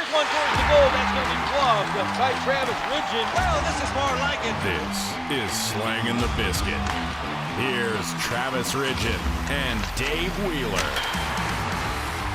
Here's one towards the goal. That's going to be gloved by Travis Ridgen. Well, this is more like it. This is Slangin' the Biscuit. Here's Travis Ridgen and Dave Wheeler.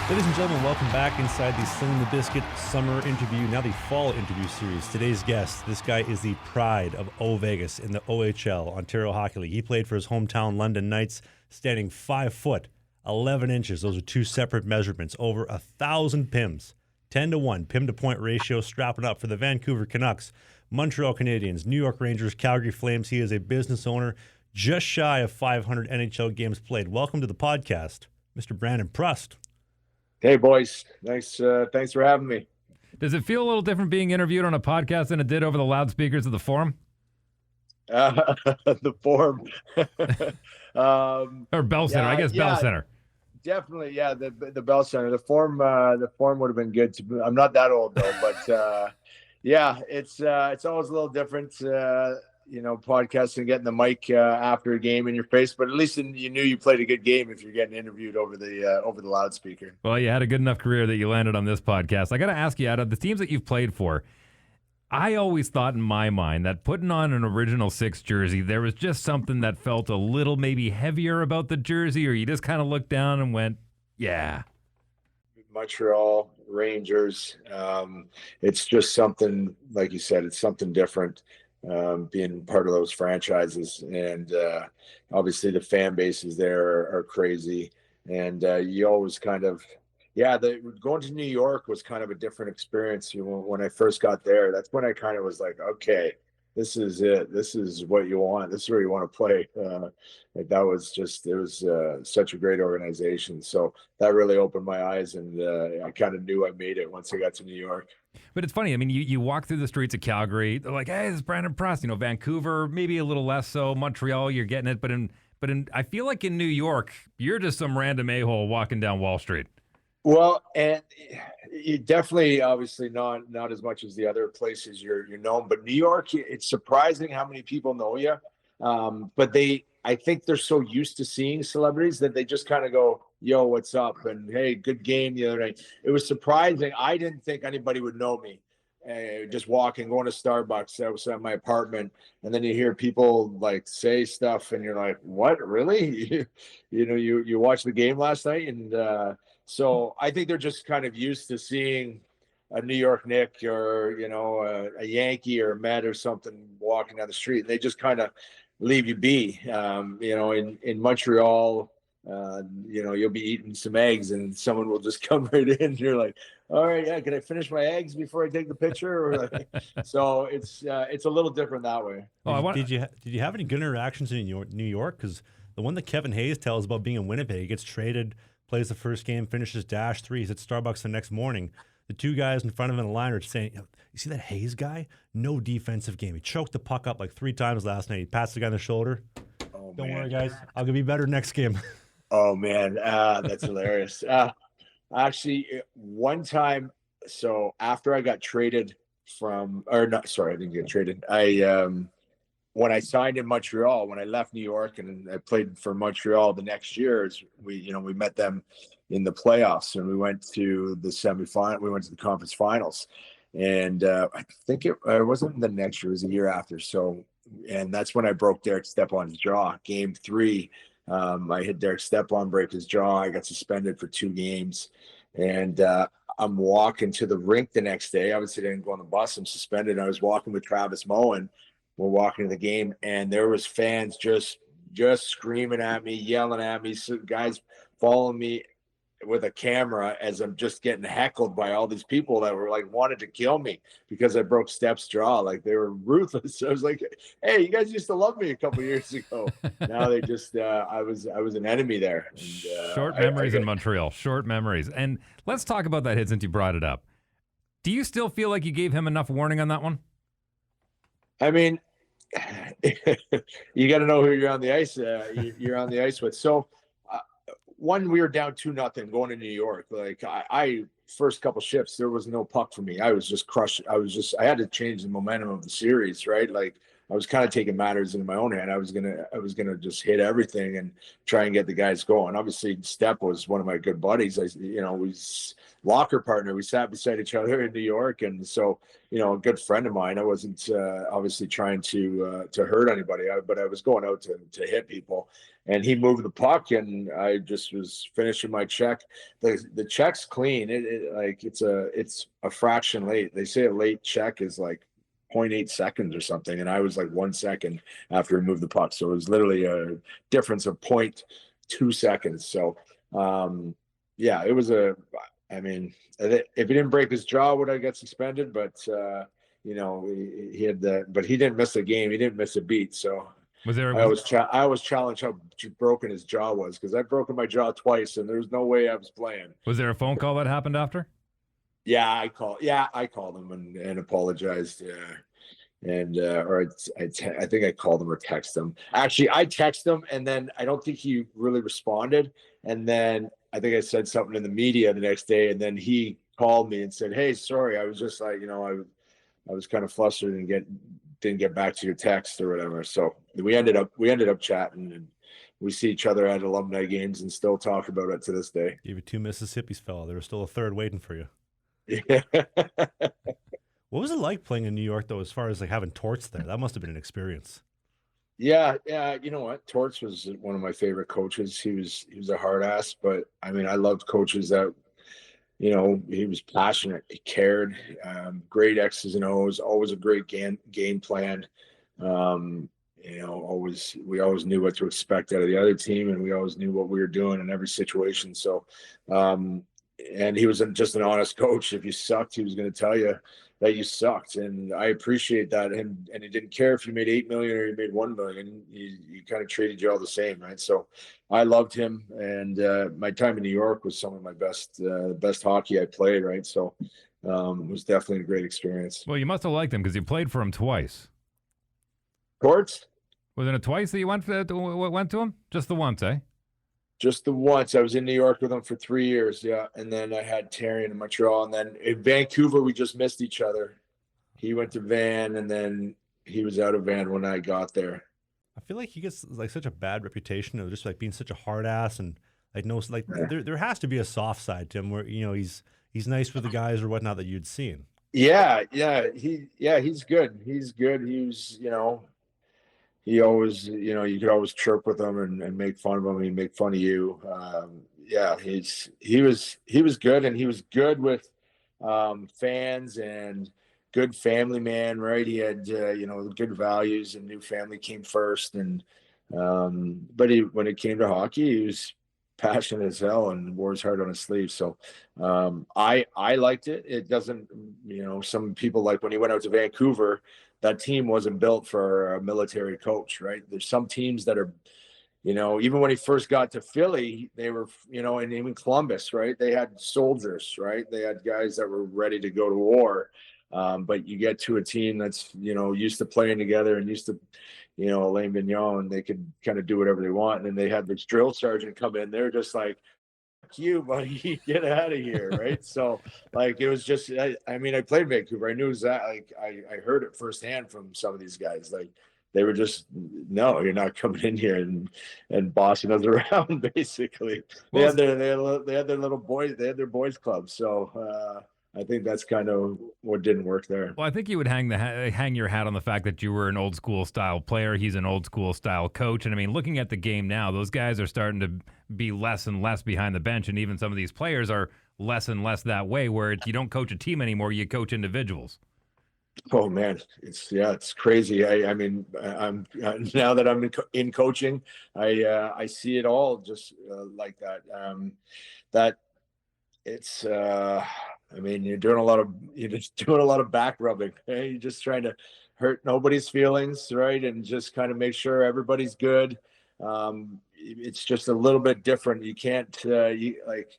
Ladies and gentlemen, welcome back inside the Slangin' the Biscuit summer interview, now the fall interview series. Today's guest, this guy is the pride of O Vegas in the OHL, Ontario Hockey League. He played for his hometown London Knights, standing 5 foot, 11 inches. Those are two separate measurements. Over 1,000 PIMs, 10-1 PIM to point ratio, strapping up for the Vancouver Canucks, Montreal Canadiens, New York Rangers, Calgary Flames. He is a business owner, just shy of 500 NHL games played. Welcome to the podcast, Mr. Brandon Prust. Hey, boys. Thanks for having me. Does it feel a little different being interviewed on a podcast than it did over the loudspeakers of the forum? The forum. Or Bell Center, I guess Bell Center. Definitely, yeah, the Bell Center. The forum would have been good. I'm not that old, though, but yeah, it's always a little different, podcasting, getting the mic after a game in your face, but at least you knew you played a good game if you're getting interviewed over the loudspeaker. Well, you had a good enough career that you landed on this podcast. I got to ask you, out of the teams that you've played for, I always thought in my mind that putting on an original 6 jersey, there was just something that felt a little maybe heavier about the jersey, or you just kind of looked down and went, yeah. Montreal, Rangers, it's just something, like you said, it's something different. Being part of those franchises, and obviously the fan bases there are crazy, and you always kind of, going to New York was kind of a different experience. When I first got there, that's when I kind of was like, okay, this is it. This is what you want. This is where you want to play. It was such a great organization. So that really opened my eyes, and I kind of knew I made it once I got to New York. But it's funny. I mean, you walk through the streets of Calgary, they're like, hey, this is Brandon Prust. Vancouver, maybe a little less so. Montreal, you're getting it. But in I feel like in New York, you're just some random a-hole walking down Wall Street. Well, and you definitely, obviously, not as much as the other places you're known. But New York, it's surprising how many people know you. But I think they're so used to seeing celebrities that they just kind of go, yo, what's up? And hey, good game the other night. It was surprising. I didn't think anybody would know me. Just walking, going to Starbucks. I was at my apartment, and then you hear people like say stuff, and you're like, "What? Really? you watched the game last night?" And so I think they're just kind of used to seeing a New York Knick or a Yankee or a Met or something walking down the street, and they just kind of leave you be. In Montreal, you'll be eating some eggs and someone will just come right in and you're like, all right, yeah, can I finish my eggs before I take the picture? So it's a little different that way. Did you have any good interactions in New York? Because the one that Kevin Hayes tells about being in Winnipeg, he gets traded, plays the first game, finishes -3, he's at Starbucks the next morning. The two guys in front of him in the line are saying, you see that Hayes guy? No defensive game. He choked the puck up like 3 times last night. He passed the guy on the shoulder. Oh, Don't worry, guys. I'll be better next game. Oh, man. That's hilarious. Actually, one time, so after I got traded I didn't get traded. When I signed in Montreal, when I left New York and I played for Montreal the next year, we met them in the playoffs, and we went to the semifinal. We went to the conference finals, and I think it wasn't the next year; it was a year after. So, and that's when I broke Derek Stepan's jaw. Game 3, I hit Derek Stepan, break his jaw. I got suspended for 2 games, and I'm walking to the rink the next day. Obviously, I didn't go on the bus. I'm suspended. I was walking with Travis Moen. We're walking to the game, and there was fans just screaming at me, yelling at me. So guys following me with a camera as I'm just getting heckled by all these people that were like wanted to kill me because I broke Step's jaw. Like, they were ruthless. I was like, hey, you guys used to love me a couple years ago. Now they just I was an enemy there. And, short memories in Montreal. Short memories. And let's talk about that hit since you brought it up. Do you still feel like you gave him enough warning on that one? I mean, you got to know who you're on the ice. You're on the ice with. So, we were down 2-0 going to New York. Like I first couple shifts, there was no puck for me. I was just crushed. I had to change the momentum of the series, right? Like was kind of taking matters in my own hand. I was gonna just hit everything and try and get the guys going. Obviously, Step was one of my good buddies. We locker partner. We sat beside each other in New York, and so a good friend of mine. I wasn't obviously trying to hurt anybody, but I was going out to hit people. And he moved the puck, and I just was finishing my check. The check's clean. It's a fraction late. They say a late check is like 0.8 seconds or something, and I was like 1 second after he moved the puck. So it was literally a difference of 0.2 seconds. So yeah, it was I mean, if he didn't break his jaw, would I get suspended? But he had but he didn't miss a game. He didn't miss a beat. So I was challenged how broken his jaw was, because I've broken my jaw twice, and there's no way I was playing. Was there a phone call that happened after? Yeah, I called him and apologized. I think I called him or texted him. Actually, I texted him, and then I don't think he really responded. And then I think I said something in the media the next day, and then he called me and said, "Hey, sorry, I was just like, I was kind of flustered and didn't get back to your text or whatever." So we ended up chatting, and we see each other at alumni games and still talk about it to this day. Gave you 2 Mississippis, fella. There was still a third waiting for you. Yeah. What was it like playing in New York, though, as far as like having Torts there? That must have been an experience. Yeah. You know what? Torts was one of my favorite coaches. He was a hard ass, but I mean, I loved coaches that, he was passionate, he cared, great X's and O's, always a great game plan. We always knew what to expect out of the other team, and we always knew what we were doing in every situation. So, and he was just an honest coach. If you sucked, he was going to tell you that you sucked, and I appreciate that. And he didn't care if you made 8 million or you made 1 million. He kind of treated you all the same, right? So I loved him, and my time in New York was some of my best hockey I played, right? So it was definitely a great experience. Well, you must have liked him because you played for him twice. Torts? Was it twice that you went to him? Just the once, eh? Just the once. I was in New York with him for 3 years, yeah. And then I had Terry in Montreal. And then in Vancouver, we just missed each other. He went to Van, and then he was out of Van when I got there. I feel like he gets like such a bad reputation of just like being such a hard ass, and there has to be a soft side to him where he's nice with the guys or whatnot that you'd seen. Yeah, he's good. He's good. He was, he always, you could always chirp with him and make fun of him. He'd make fun of you. He was good, and he was good with fans and good family man, right? He had good values, and new family came first. And but when it came to hockey, he was passionate as hell and wore his heart on his sleeve. So I liked it. It doesn't, some people, like when he went out to Vancouver, that team wasn't built for a military coach, right? There's some teams that are, even when he first got to Philly, they were, and even Columbus, right? They had soldiers, right? They had guys that were ready to go to war. But you get to a team that's, used to playing together and used to, Alain Vignon, and they could kind of do whatever they want. And then they had this drill sergeant come in. They're just like, you, buddy, get out of here, right? So like it was just I played in Vancouver. I knew that, like I heard it firsthand from some of these guys. Like they were just, no, you're not coming in here and bossing us around. Basically, they had their little boys, they had their boys club. So I think that's kind of what didn't work there. Well, I think you would hang your hat on the fact that you were an old school style player. He's an old school style coach. And I mean, looking at the game now, those guys are starting to be less and less behind the bench. And even some of these players are less and less that way, where you don't coach a team anymore, you coach individuals. Oh man, it's crazy. I'm now that I'm in coaching, I see it all just like that. That it's you're just doing a lot of back rubbing. Right? You're just trying to hurt nobody's feelings, right? And just kind of make sure everybody's good. It's just a little bit different. You can't like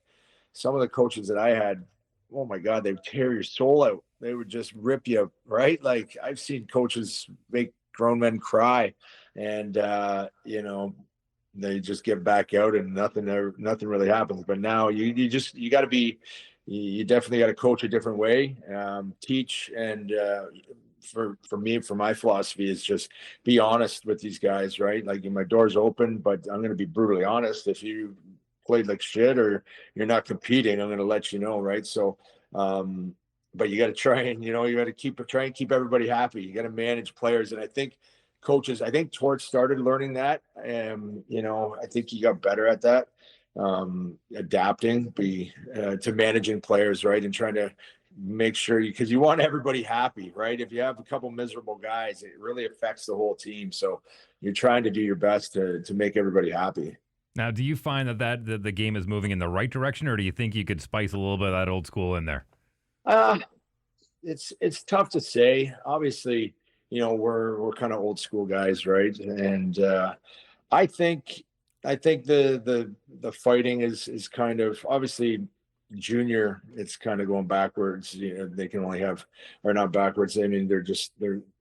some of the coaches that I had. Oh my God, they would tear your soul out. They would just rip you, right? Like I've seen coaches make grown men cry, and they just get back out and nothing really happens. But now you got to be, you definitely got to coach a different way, teach and for me, for my philosophy is just be honest with these guys, right? Like my door's open, but I'm going to be brutally honest. If you played like shit or you're not competing, I'm going to let you know, right? So, but you got to try and, you got to try and keep everybody happy. You got to manage players. And I think coaches, I think Torch started learning that. And, I think he got better at that, adapting to managing players, right? And trying to make sure because you want everybody happy, right? If you have a couple miserable guys, it really affects the whole team. So you're trying to do your best to make everybody happy. Now, do you find that the game is moving in the right direction, or do you think you could spice a little bit of that old school in there? It's tough to say. Obviously, we're kind of old school guys, right? And I think the fighting is kind of obviously junior. It's kind of going backwards. They can only have, or not backwards. I mean,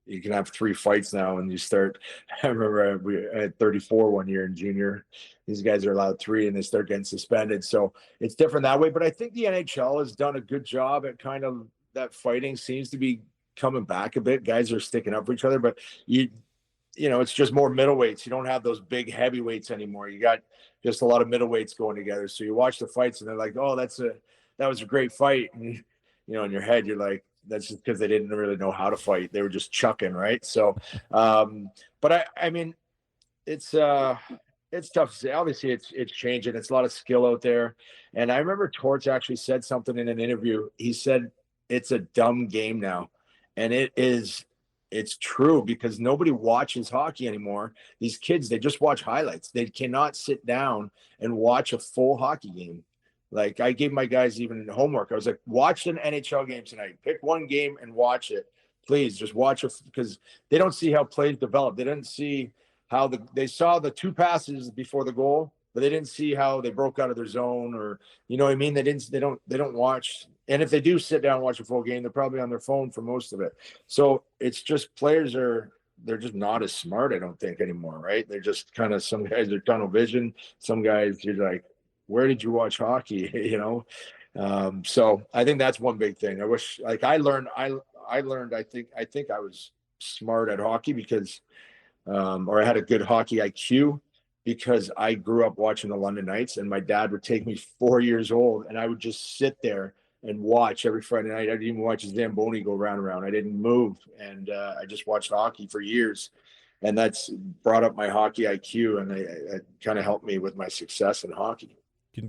you can have 3 fights now, and you start. I remember we had 34 one year in junior. These guys are allowed 3, and they start getting suspended. So it's different that way. But I think the NHL has done a good job at kind of that fighting seems to be coming back a bit. Guys are sticking up for each other, but it's just more middleweights. You don't have those big heavyweights anymore. You got just a lot of middleweights going together. So you watch the fights, and they're like, "Oh, that was a great fight." And in your head, you're like, "That's just because they didn't really know how to fight. They were just chucking, right?" So, but I mean, it's tough to say. Obviously, it's changing. It's a lot of skill out there. And I remember Torch actually said something in an interview. He said it's a dumb game now, and it's true because nobody watches hockey anymore. These kids, they just watch highlights. They cannot sit down and watch a full hockey game. Like I gave my guys even homework. I was like, watch an NHL game tonight. Pick one game and watch it. Please just watch it because they don't see how plays develop. They didn't see how they saw the 2 passes before the goal, but they didn't see how they broke out of their zone or, you know what I mean? They don't watch. And if they do sit down and watch a full game, they're probably on their phone for most of it. So it's just they're just not as smart, I don't think, anymore, right? They're just kind of, some guys are tunnel vision. Some guys, you're like, where did you watch hockey? So I think that's one big thing. I wish, like I learned, I think I was smart at hockey because, or I had a good hockey IQ because I grew up watching the London Knights, and my dad would take me 4 years old, and I would just sit there and watch every Friday night. I didn't even watch Zamboni go round and round. I didn't move. And I just watched hockey for years. And that's brought up my hockey IQ, and it kind of helped me with my success in hockey.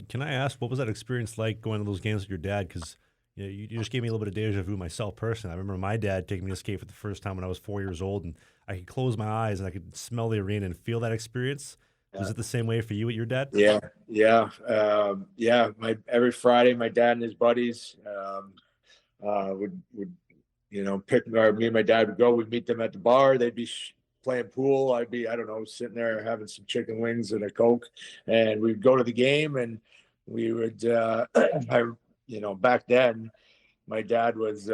Can I ask, what was that experience like going to those games with your dad? Because you just gave me a little bit of deja vu myself personally. I remember my dad taking me to skate for the first time when I was 4 years old, and I could close my eyes and I could smell the arena and feel that experience. Was it the same way for you with your dad? Yeah. Every Friday, my dad and his buddies would pick, or me and my dad would go. We'd meet them at the bar. They'd be playing pool. I'd be, I don't know, sitting there having some chicken wings and a Coke, and we'd go to the game. And we would, back then, my dad was,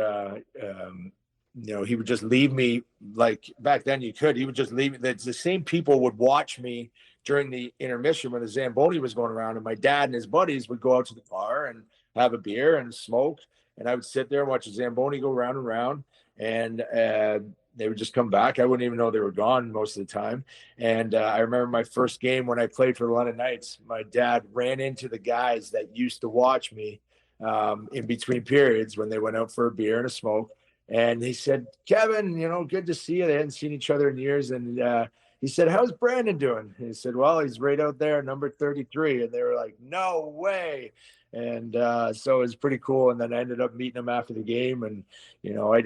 he would just leave me. Like back then, he would just leave me. The same people would watch me during the intermission when the Zamboni was going around, and my dad and his buddies would go out to the bar and have a beer and smoke. And I would sit there and watch the Zamboni go round and round, and they would just come back. I wouldn't even know they were gone most of the time. And I remember my first game when I played for the London Knights, my dad ran into the guys that used to watch me in between periods when they went out for a beer and a smoke. And he said, "Kevin, good to see you." They hadn't seen each other in years. And he said, "How's Brandon doing?" And he said, "Well, he's right out there, number 33. And they were like, "No way." And so it was pretty cool. And then I ended up meeting them after the game. And,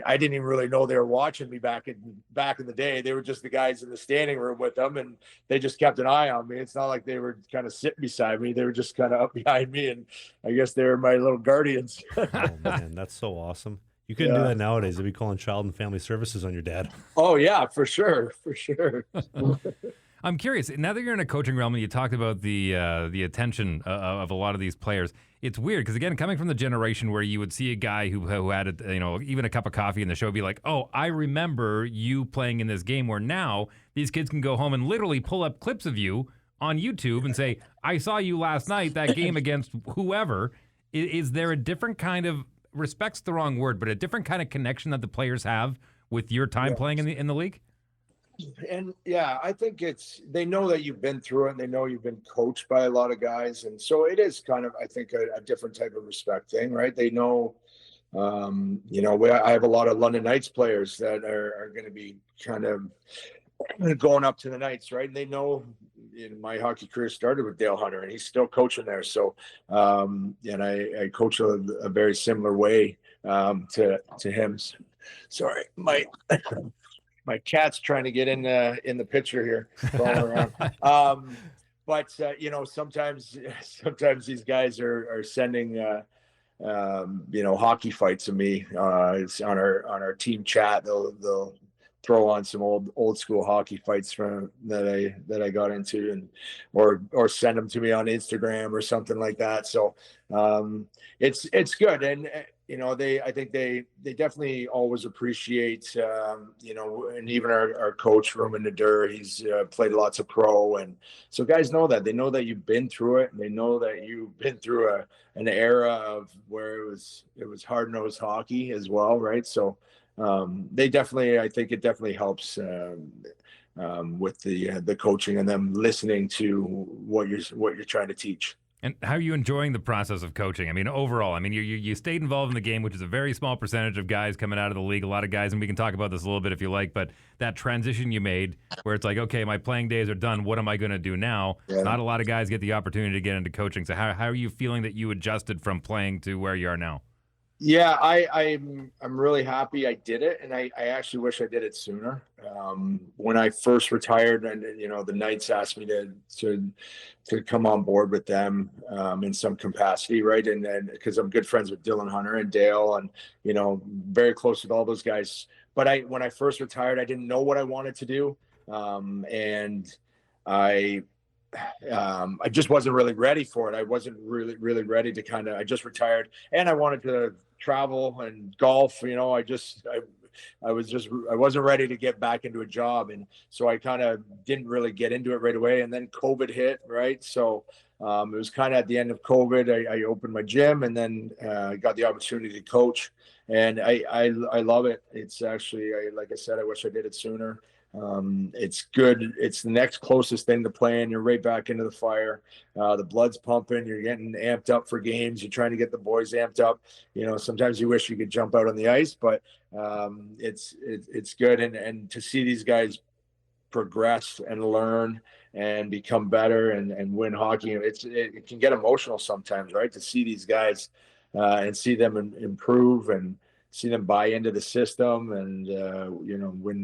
I didn't even really know they were watching me back in the day. They were just the guys in the standing room with them, and they just kept an eye on me. It's not like they were kind of sitting beside me. They were just kind of up behind me. And I guess they were my little guardians. Oh, man, that's so awesome. You couldn't do that nowadays. They'd be calling Child and Family Services on your dad. Oh, yeah, for sure. For sure. I'm curious, now that you're in a coaching realm and you talked about the attention of a lot of these players, it's weird because, again, coming from the generation where you would see a guy who had, even a cup of coffee in the show be like, "Oh, I remember you playing in this game," where now these kids can go home and literally pull up clips of you on YouTube and say, "I saw you last night, that game against whoever." Is there a different kind of, respect's the wrong word, but a different kind of connection that the players have with your time playing in the league? And yeah, I think they know that you've been through it, and they know you've been coached by a lot of guys, and so it is kind of, I think, a different type of respect thing, right? They know, I have a lot of London Knights players that are going to be kind of going up to the Knights, right? And they know, my hockey career started with Dale Hunter, and he's still coaching there. So, and I coach a very similar way to him. Sorry, my cat's trying to get in the picture here, crawling around. But sometimes these guys are sending hockey fights of me. It's on our team chat. They'll throw on some old school hockey fights that I got into, and or send them to me on Instagram or something like that. So it's good, and I think they definitely always appreciate, and even our coach Roman Nadur, he's played lots of pro, and so guys know that you've been through it, and they know that you've been through an era of where it was hard-nosed hockey as well, right? So I think it definitely helps with the coaching and them listening to what you're trying to teach. And how are you enjoying the process of coaching? I mean, overall, you stayed involved in the game, which is a very small percentage of guys coming out of the league. A lot of guys, and we can talk about this a little bit if you like, but that transition you made where it's like, okay, my playing days are done. What am I going to do now? Yeah. Not a lot of guys get the opportunity to get into coaching. So how are you feeling that you adjusted from playing to where you are now? Yeah, I'm really happy I did it, and I actually wish I did it sooner. When I first retired, and the Knights asked me to come on board with them in some capacity, right? And then because I'm good friends with Dylan Hunter and Dale, and very close with all those guys. But when I first retired, I didn't know what I wanted to do, and I just wasn't really ready for it. I wasn't really ready to I just retired, and I wanted to travel and golf. I wasn't ready to get back into a job. And so I kind of didn't really get into it right away. And then COVID hit, right? So it was kind of at the end of COVID, I opened my gym, and then got the opportunity to coach. And I love it. It's actually, like I said, I wish I did it sooner. It's good. It's the next closest thing to playing. You're right back into the fire. The blood's pumping. You're getting amped up for games. You're trying to get the boys amped up. Sometimes you wish you could jump out on the ice, but it's good. And to see these guys progress and learn and become better and win hockey, it can get emotional sometimes, right? To see these guys and see them improve and see them buy into the system and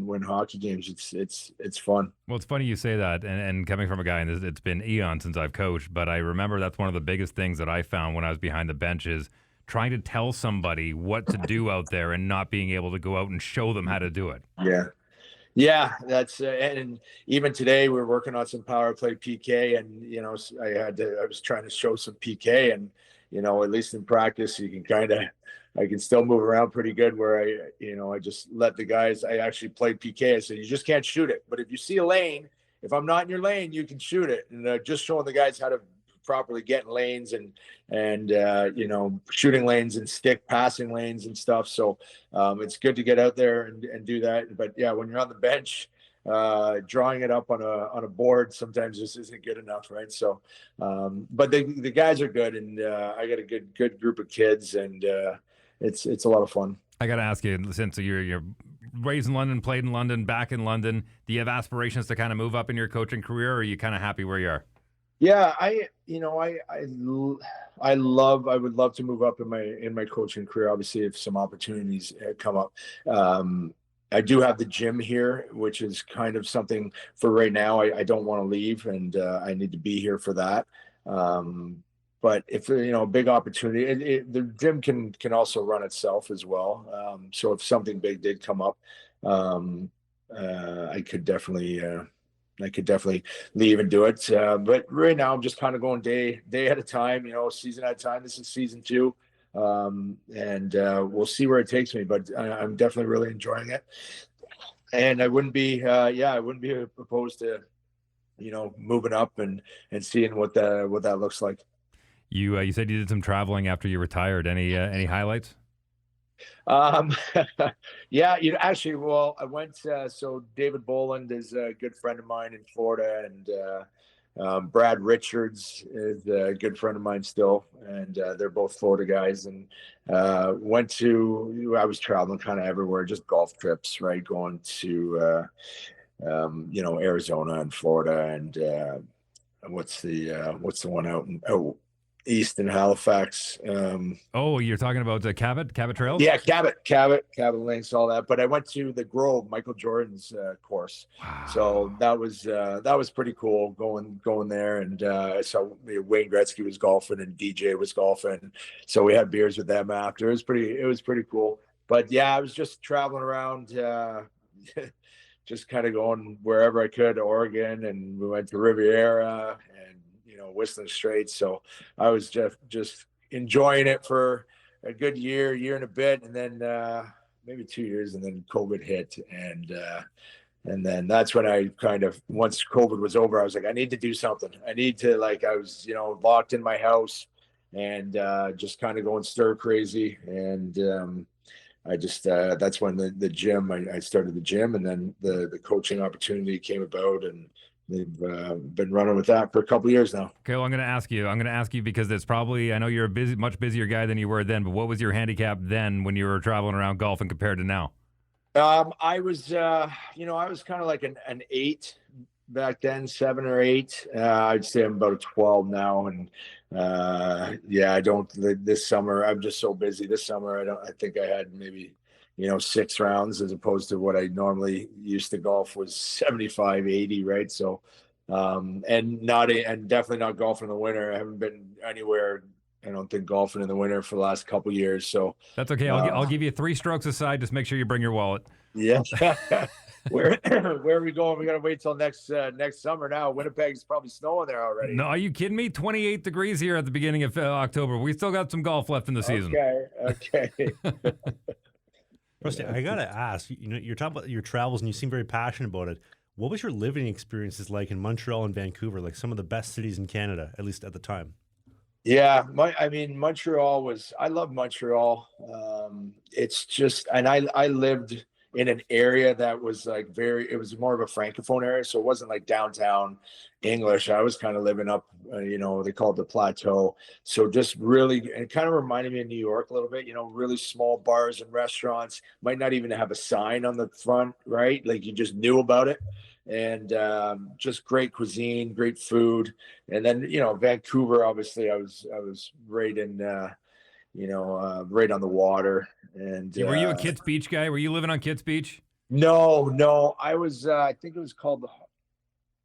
win hockey games. It's fun. Well, it's funny you say that, and coming from a guy, and it's been eons since I've coached, but I remember that's one of the biggest things that I found when I was behind the bench is trying to tell somebody what to do out there and not being able to go out and show them how to do it. Yeah, that's and even today we're working on some power play PK, and I was trying to show some PK, and at least in practice I can still move around pretty good, where I just let the guys. I actually played PK. I said, you just can't shoot it, but if you see a lane, if I'm not in your lane, you can shoot it. And just showing the guys how to properly get in lanes and shooting lanes and stick passing lanes and stuff. So it's good to get out there and do that. But yeah, when you're on the bench, drawing it up on a board sometimes just isn't good enough, right? So but the guys are good, and I got a good group of kids, and it's a lot of fun. I got to ask you, since you're raised in London, played in London, back in London, do you have aspirations to kind of move up in your coaching career, or are you kind of happy where you are? Yeah, I would love to move up in my coaching career. Obviously, if some opportunities come up. I do have the gym here, which is kind of something for right now. I don't want to leave, and I need to be here for that. But if a big opportunity, the gym can also run itself as well. So if something big did come up, I could definitely leave and do it. But right now I'm just kind of going day at a time, season at a time. This is season 2. And we'll see where it takes me, but I'm definitely really enjoying it. And I wouldn't be opposed to, moving up and seeing what that looks like. You said you did some traveling after you retired. Any highlights? Um, yeah, actually, well, I went. So David Boland is a good friend of mine in Florida, and Brad Richards is a good friend of mine still, and they're both Florida guys. And went to. I was traveling kind of everywhere, just golf trips, right? Going to Arizona and Florida, and what's the one out east in Halifax? Oh, you're talking about the Cabot Trails? Yeah, Cabot Links, all that. But I went to the Grove, Michael Jordan's course, so that was pretty cool going there. And I saw Wayne Gretzky was golfing and DJ was golfing, so we had beers with them after. It was pretty cool. But yeah, I was just traveling around, just kind of going wherever I could, Oregon, and we went to Riviera and Whistling Straits. So I was just enjoying it for a good year and a bit, and then maybe 2 years, and then COVID hit, and then that's when I once COVID was over, I was like, I need to do something. I need to I was locked in my house and just kind of going stir crazy, and I just that's when the gym I started the gym, and then the coaching opportunity came about, and they've been running with that for a couple of years now. Okay, well, I'm going to ask you because it's probably, I know you're a much busier guy than you were then, but what was your handicap then when you were traveling around golfing compared to now? I was I was kind of like an 8 back then, 7 or 8. I'd say I'm about a 12 now, and I don't. This summer I'm just so busy. This summer I think I had maybe 6 rounds, as opposed to what I normally used to golf was 75, 80, right? So and definitely not golfing in the winter. I haven't been anywhere, I don't think, golfing in the winter for the last couple of years. So that's okay. I'll give you 3 strokes aside. Just make sure you bring your wallet. Yeah. Where are we going? We got to wait till next summer now. Winnipeg's probably snowing there already. No, are you kidding me? 28 degrees here at the beginning of October. We still got some golf left in the season. Okay. Prust, I gotta ask. You're talking about your travels, and you seem very passionate about it. What was your living experiences like in Montreal and Vancouver? Like some of the best cities in Canada, at least at the time. Yeah, Montreal was. I love Montreal. It's just, and I lived in an area that was it was more of a francophone area, so it wasn't like downtown English. I was kind of living up, they call it the plateau. So just really, it kind of reminded me of New York a little bit, really small bars and restaurants, might not even have a sign on the front, right? Like you just knew about it. And just great cuisine, great food. And then, Vancouver, obviously I was right in, right on the water. And were you a Kitts Beach guy? Were you living on Kitts Beach? No, I was. I think it was called the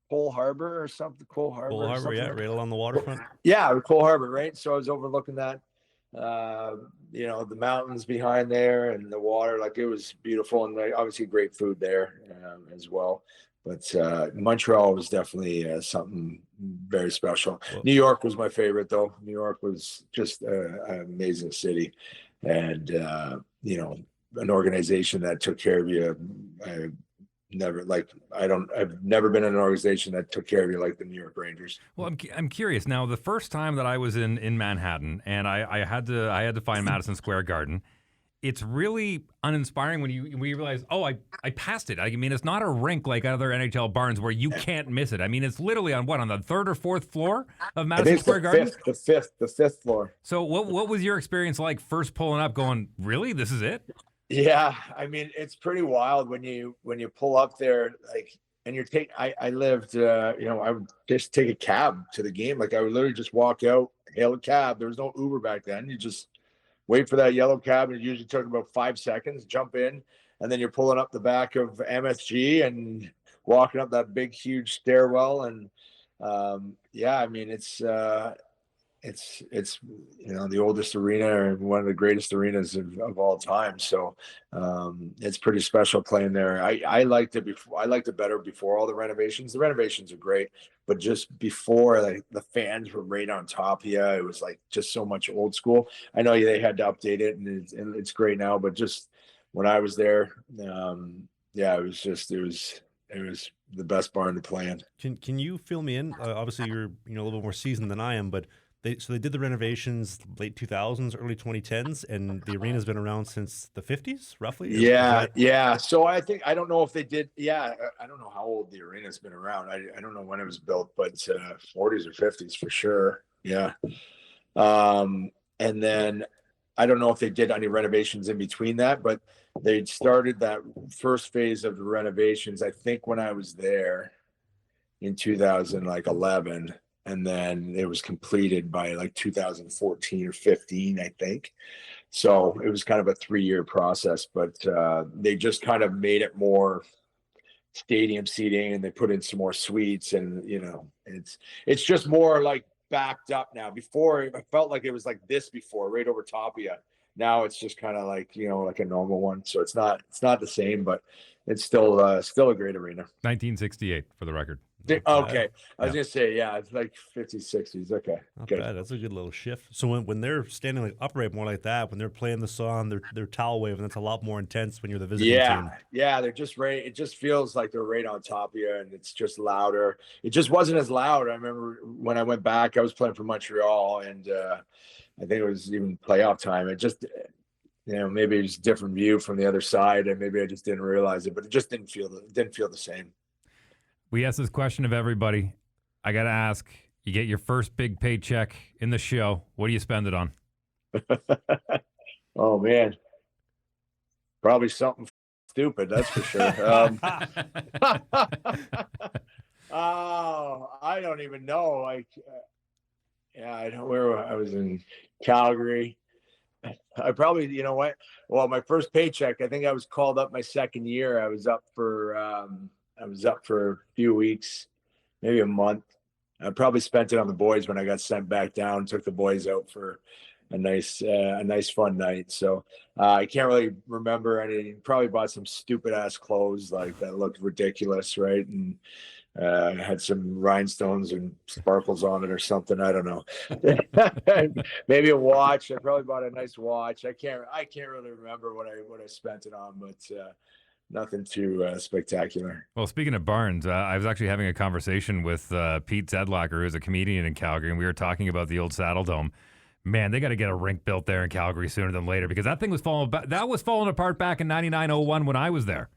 Cole Harbor or something. Cole Harbor, yeah, right along the waterfront. Yeah, Cole Harbor, right? So I was overlooking that, the mountains behind there and the water. Like, it was beautiful, and obviously great food there as well. But Montreal was definitely something very special. Well, New York was my favorite, though. New York was just an amazing city, and an organization that took care of you. I've never been in an organization that took care of you like the New York Rangers. Well, I'm curious now. The first time that I was in Manhattan, and I had to find Madison Square Garden. It's really uninspiring when you realize, I passed it. I mean, it's not a rink like other NHL barns where you can't miss it. I mean, it's literally on the 3rd or 4th floor of Madison Square Garden? The fifth floor. So what was your experience like first pulling up going, really? This is it? Yeah. I mean, it's pretty wild when you pull up there, and I lived, I would just take a cab to the game. Like, I would literally just walk out, hail a cab. There was no Uber back then. You just wait for that yellow cab, and it usually took about 5 seconds, jump in, and then you're pulling up the back of MSG and walking up that big, huge stairwell. And I mean, it's the oldest arena and one of the greatest arenas of all time. So it's pretty special playing there. I liked it before. I liked it better before all the renovations. The renovations are great, but just before, the fans were right on top of you. It was just so much old school. I know they had to update it, and it's great now, but just when I was there, it was the best barn to play in. Can you fill me in? Obviously, you're a little bit more seasoned than I am, but They did the renovations late 2000s, early 2010s, and the arena's been around since the 50s, roughly. Yeah. So I think I don't know if they did. Yeah, I don't know how old the arena's been around. I don't know when it was built, but 40s or 50s for sure. Yeah. And then I don't know if they did any renovations in between that, but they started that first phase of the renovations, I think, when I was there in 2011, and then it was completed by like 2014 or 15, I think. So it was kind of a 3-year process, but they just kind of made it more stadium seating, and they put in some more suites, and it's just more like backed up now. Before, I felt like it was like this before, right over top of you. Now it's just kind of like like a normal one. So it's not the same, but it's still a great arena. 1968 for the record. Okay, I was gonna say, yeah, it's like 50s, 60s. Okay, Not good. bad. That's a good little shift. So when they're standing like upright more like that, when they're playing the song, they're towel waving. That's a lot more intense when you're the visiting team. Yeah, they're just right. It just feels like they're right on top of you, and it's just louder. It just wasn't as loud. I remember when I went back, I was playing for Montreal, and I think it was even playoff time. It just, maybe it was a different view from the other side, and maybe I just didn't realize it, but it just didn't feel the same. We ask this question of everybody. I got to ask, you get your first big paycheck in the show. What do you spend it on? Oh, man. Probably something stupid, that's for sure. Oh, I don't even know. I don't where I was in Calgary. I probably, you know what? Well, my first paycheck, I think I was called up my second year. I was up for a few weeks, maybe a month. I probably spent it on the boys when I got sent back down. Took the boys out for a nice fun night. So I can't really remember any. Probably bought some stupid ass clothes like that looked ridiculous, right? And had some rhinestones and sparkles on it or something. I don't know. Maybe a watch. I probably bought a nice watch. I can't really remember what I spent it on, but nothing too spectacular. Well, speaking of barns, I was actually having a conversation with Pete Zedlacher, who's a comedian in Calgary, and we were talking about the old Saddle Dome. Man, they got to get a rink built there in Calgary sooner than later, because that thing was falling apart back in 99-01 when I was there.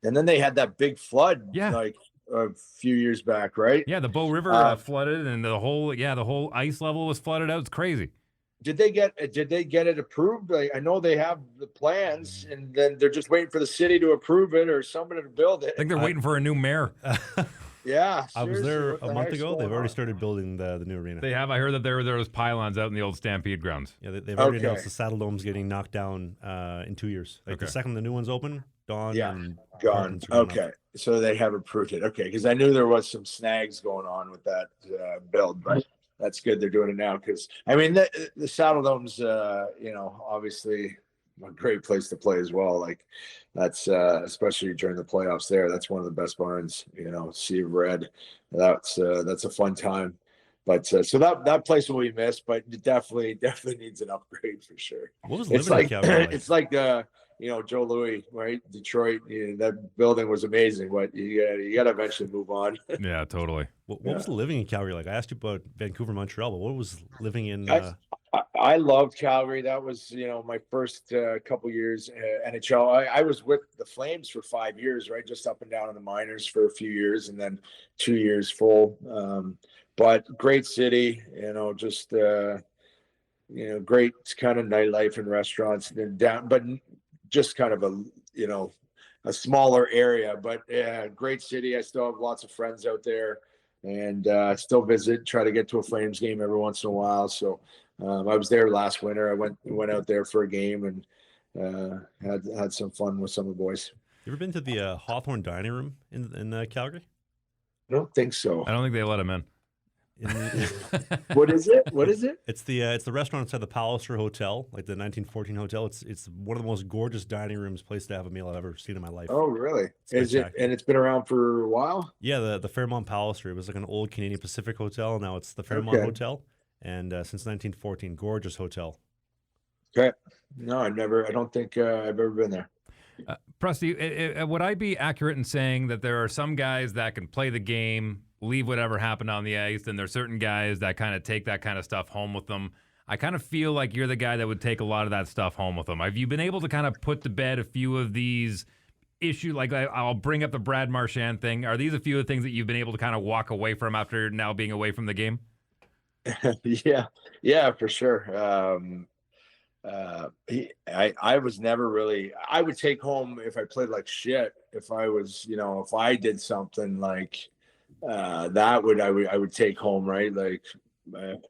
And then they had that big flood, like a few years back, right? Yeah, the Bow River flooded, and the whole ice level was flooded out. It's crazy. Did they get it approved? I know they have the plans, and then they're just waiting for the city to approve it or somebody to build it. I think they're waiting for a new mayor. Yeah, I was there a month ago. They've already started building the new arena. They have. I heard that there was pylons out in the old Stampede grounds. Yeah, they've already announced the Saddle Dome's getting knocked down in 2 years. Like the second the new one's open, gone. Okay, so they have approved it. Okay, because I knew there was some snags going on with that build, but that's good they're doing it now, because I mean the Saddle Dome's obviously a great place to play as well. Like that's especially during the playoffs there. That's one of the best barns. Sea of Red. That's a fun time. But so that place will be missed, but it definitely needs an upgrade for sure. What was living in Calgary like? It's like Joe Louis, right? Detroit. That building was amazing, but you got to eventually move on. Yeah, totally. What was living in Calgary like? I asked you about Vancouver, Montreal, but what was living in? I loved Calgary. That was my first couple years NHL. I was with the Flames for 5 years, right? Just up and down in the minors for a few years, and then 2 years full. But great city, just great kind of nightlife and restaurants, and but just kind of a smaller area. But great city. I still have lots of friends out there, and still try to get to a Flames game every once in a while. So I was there last winter. I went out there for a game and had some fun with some of the boys. You ever been to the Hawthorne Dining Room in Calgary? I don't think so. I don't think they let him in. What is it? It's the restaurant outside the Palliser Hotel, like the 1914 hotel. It's one of the most gorgeous dining rooms, place to have a meal I've ever seen in my life. Oh, really? Is it? And it's been around for a while? Yeah, the Fairmont Palliser. It was like an old Canadian Pacific hotel. Now it's the Fairmont Hotel, and since 1914, gorgeous hotel. Okay. No, I don't think I've ever been there. Prusty, would I be accurate in saying that there are some guys that can play the game leave whatever happened on the ice, and there's certain guys that kind of take that kind of stuff home with them. I kind of feel like you're the guy that would take a lot of that stuff home with them. Have you been able to kind of put to bed a few of these issues? Like I'll bring up the Brad Marchand thing. Are these a few of the things that you've been able to kind of walk away from after now being away from the game? Yeah, for sure. I was never really, I would take home if I played like shit. If I was, if I did something like, I would take home, right? Like,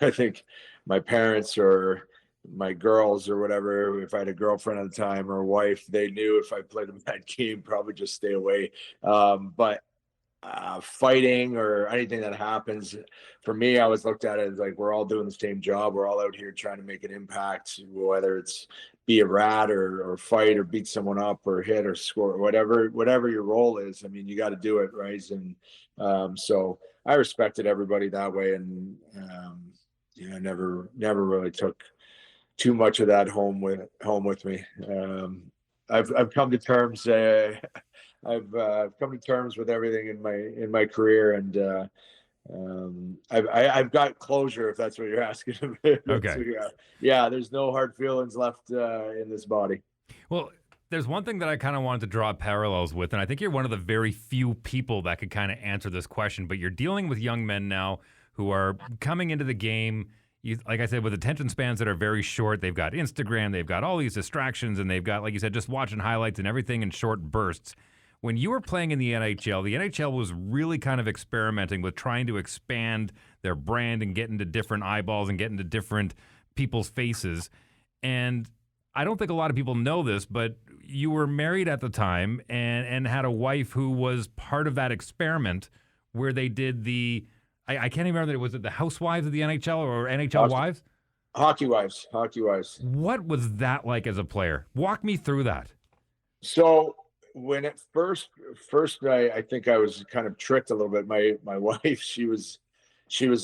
I think my parents or my girls or whatever, if I had a girlfriend at the time or a wife, they knew if I played a bad game, probably just stay away. But fighting or anything that happens, for me, I was looked at it as like we're all doing the same job. We're all out here trying to make an impact, whether it's be a rat or fight or beat someone up or hit or score, whatever your role is. I mean, you got to do it, right? And so I respected everybody that way, and never really took too much of that home with me. I've come to terms. I've come to terms with everything in my career, and I've got closure, if that's what you're asking. Okay. So, yeah, there's no hard feelings left in this body. Well, there's one thing that I kind of wanted to draw parallels with, and I think you're one of the very few people that could kind of answer this question, but you're dealing with young men now who are coming into the game, like I said, with attention spans that are very short. They've got Instagram, they've got all these distractions, and they've got, like you said, just watching highlights and everything in short bursts. When you were playing in the NHL was really kind of experimenting with trying to expand their brand and get into different eyeballs and get into different people's faces. And I don't think a lot of people know this, but you were married at the time and had a wife who was part of that experiment where they did I can't even remember, was it the Housewives of the NHL or NHL Wives? Hockey Wives. What was that like as a player? Walk me through that. So when it first, I think I was kind of tricked a little bit. My wife, she was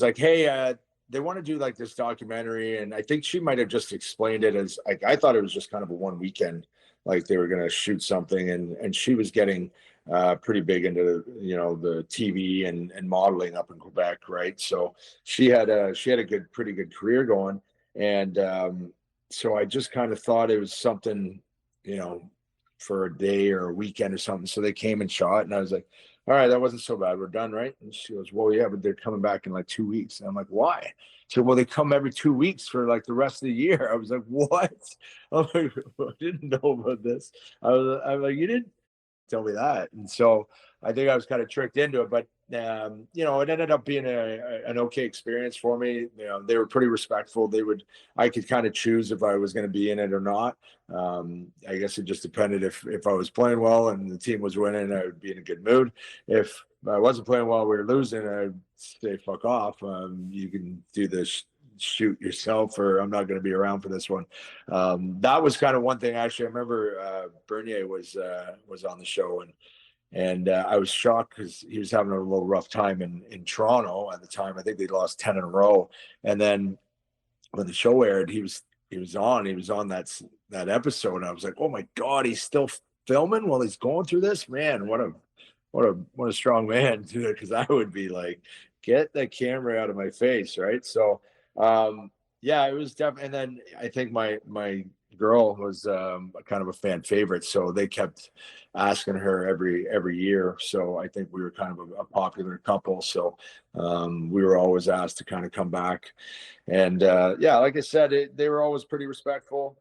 like, hey, they want to do like this documentary, and I think she might have just explained it as like, I thought it was just kind of a one weekend, like they were going to shoot something, and she was getting pretty big into the TV and modeling up in Quebec, right? So she had a pretty good career going, and so I just kind of thought it was something, for a day or a weekend or something. So they came and shot, and I was like, all right, that wasn't so bad. We're done, right? And she goes, well, yeah, but they're coming back in like 2 weeks. And I'm like, why? She said, well, they come every 2 weeks for like the rest of the year. I was like, what? I'm like, I didn't know about this. I'm like, you didn't tell me that. And so I think I was kind of tricked into it, but it ended up being an okay experience for me. They were pretty respectful. I could kind of choose if I was going to be in it or not. I guess it just depended if I was playing well and the team was winning, I would be in a good mood. If I wasn't playing well, we were losing, I'd say, fuck off. You can do this, shoot yourself, or I'm not going to be around for this one. That was kind of one thing. Actually, I remember Bernier was on the show, and I was shocked because he was having a little rough time in Toronto at the time. I think they lost 10 in a row. And then when the show aired, he was on that episode. And I was like, oh my God, he's still filming while he's going through this, man. What a strong man, dude. Because I would be like, get that camera out of my face. Right. So, yeah, it was definitely. And then I think my girl was kind of a fan favorite, so they kept asking her every year. So I think we were kind of a popular couple, so we were always asked to kind of come back. And yeah, like I said, they were always pretty respectful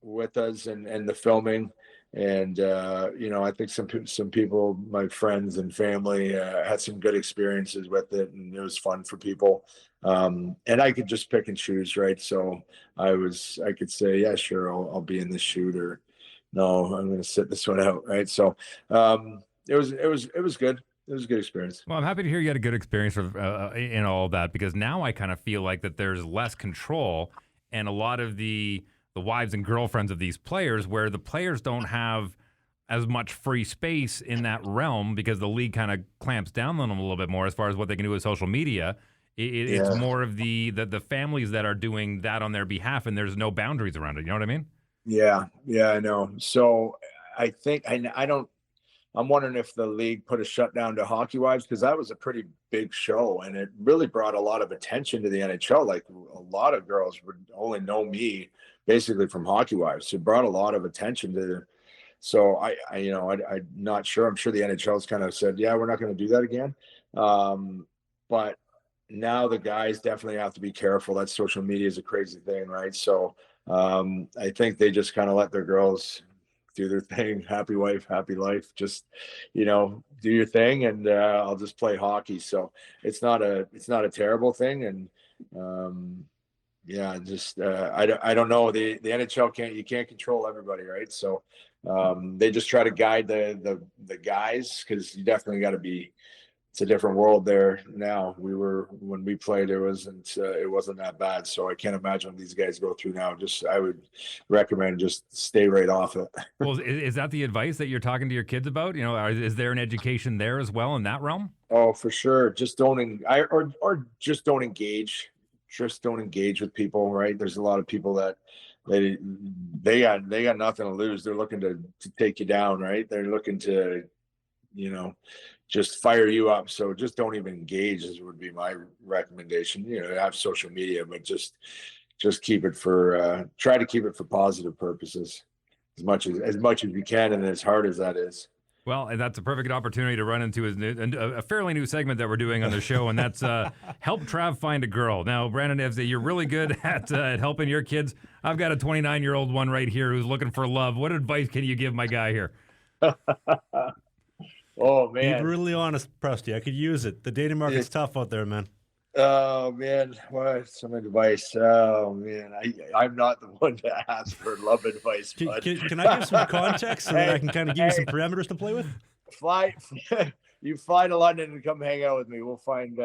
with us and the filming. And I think some people, my friends and family, had some good experiences with it, and it was fun for people. And I could just pick and choose, right? So I could say, yeah, sure, I'll be in this shoot, or no, I'm going to sit this one out, right? So it was good. It was a good experience. Well, I'm happy to hear you had a good experience in all of that, because now I kind of feel like that there's less control, and a lot of the wives and girlfriends of these players, where the players don't have as much free space in that realm because the league kind of clamps down on them a little bit more as far as what they can do with social media. It's more of the families that are doing that on their behalf, and there's no boundaries around it. You know what I mean? Yeah, I know. So I think I don't I'm wondering if the league put a shutdown to Hockey Wives, because that was a pretty big show and it really brought a lot of attention to the NHL. Like a lot of girls would only know me basically from Hockey Wives. So it brought a lot of attention to. So I'm not sure. I'm sure the NHL's kind of said, yeah, we're not going to do that again. But now the guys definitely have to be careful. That social media is a crazy thing, right? So I think they just kind of let their girls do their thing. Happy wife, happy life. Just, do your thing, and I'll just play hockey. So it's not a terrible thing. And I don't know. The NHL you can't control everybody, right? So they just try to guide the guys, because you definitely got to be. It's a different world there now. When we played, it wasn't that bad. So I can't imagine what these guys go through now. I would recommend just stay right off it. Well, is that the advice that you're talking to your kids about? Is there an education there as well in that realm? Oh, for sure. Just don't just don't engage. Just don't engage with people, right? There's a lot of people that they got nothing to lose. They're looking to take you down, right? They're looking to, just fire you up. So just don't even engage would be my recommendation. Have social media, but just keep it try to keep it for positive purposes as much as you can, and as hard as that is. Well, and that's a perfect opportunity to run into a fairly new segment that we're doing on the show, and that's help Trav find a girl. Now, Brandon, if you're really good at helping your kids, I've got a 29-year-old one right here who's looking for love. What advice can you give my guy here? Oh, man. Be brutally honest, Prusty. I could use it. The dating market's tough out there, man. Oh, man. What? Some advice. Oh, man. I'm not the one to ask for love advice, bud. Can I give some context so that I can kind of give you some parameters to play with? You fly to London and come hang out with me. We'll find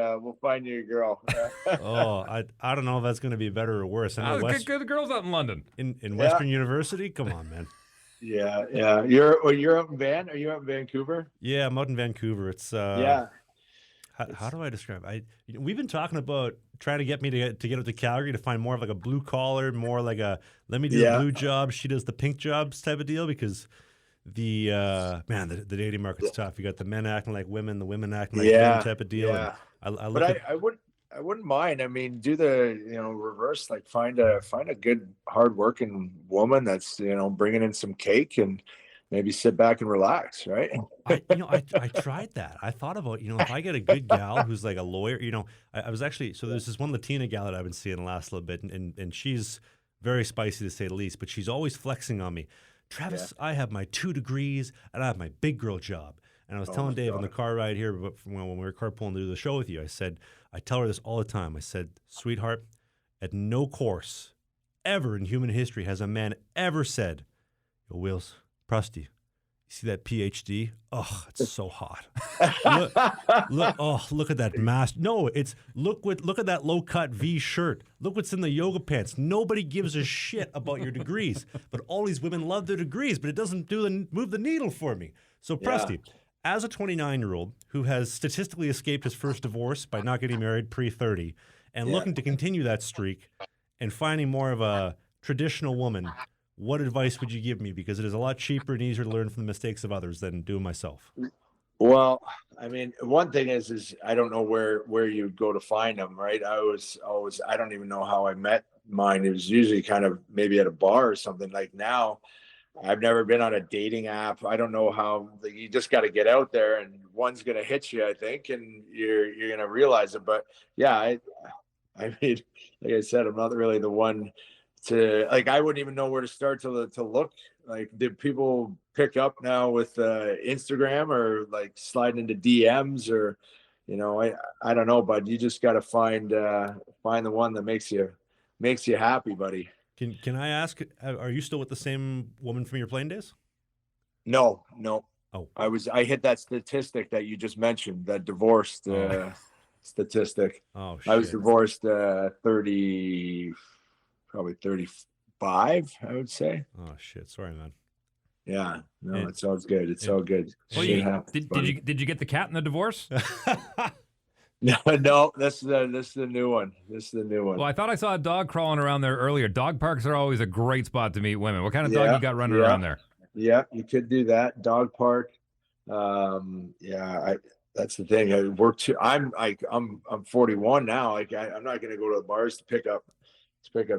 you a girl. I don't know if that's going to be better or worse. I know The girls out in London. In Western University? Come on, man. Yeah. You're out in Are you out in Vancouver? Yeah, I'm out in Vancouver. It's yeah. How do I describe it? We've been talking about trying to get me to get up to Calgary to find more of like a blue collar, more like a let me do the blue job, she does the pink jobs type of deal, because the dating market's tough. You got the men acting like women, the women acting like men type of deal. Yeah. I wouldn't mind. I mean, do the reverse, like find a good hardworking woman that's bringing in some cake, and maybe sit back and relax, right? I tried that. I thought about if I get a good gal who's like a lawyer. I was actually, so there's this one Latina gal that I've been seeing the last little bit, and she's very spicy to say the least, but she's always flexing on me. Travis, I have my 2 degrees and I have my big girl job. And I was telling Dave on the car ride here, but when we were carpooling to do the show with you, I tell her this all the time. I said, sweetheart, at no course ever in human history has a man ever said, yo, Wills, Prusty, you see that PhD? Oh, it's so hot. Look at that mask. No, it's look at that low cut V shirt. Look what's in the yoga pants. Nobody gives a shit about your degrees, but all these women love their degrees, but it doesn't move the needle for me. So Prusty, as a 29-year-old who has statistically escaped his first divorce by not getting married pre-30 and looking to continue that streak and finding more of a traditional woman, what advice would you give me? Because it is a lot cheaper and easier to learn from the mistakes of others than do myself. Well, I mean, one thing is I don't know where you'd go to find them, right? I don't even know how I met mine. It was usually kind of maybe at a bar or something. Like now, I've never been on a dating app. I don't know how. You just got to get out there, and one's going to hit you, I think, and you're going to realize it. But yeah, I mean, like I said, I'm not really the one to I wouldn't even know where to start to look. Like, did people pick up now with Instagram or like sliding into DMs or, I don't know, but you just got to find the one that makes you happy, buddy. Can I ask, are you still with the same woman from your playing days? No. Oh, I hit that statistic that you just mentioned, that divorced statistic. Oh, shit. I was divorced 30, probably 35, I would say. Oh shit! Sorry, man. Yeah, no, it's all good. It's all good. Well, did you get the cat in the divorce? No, this is the new one. Well, I thought I saw a dog crawling around there earlier. Dog parks are always a great spot to meet women. What kind of dog you got running around there? Yeah, you could do that. Dog park. That's the thing. I work too. I'm 41 now. I'm not going to go to the bars to pick up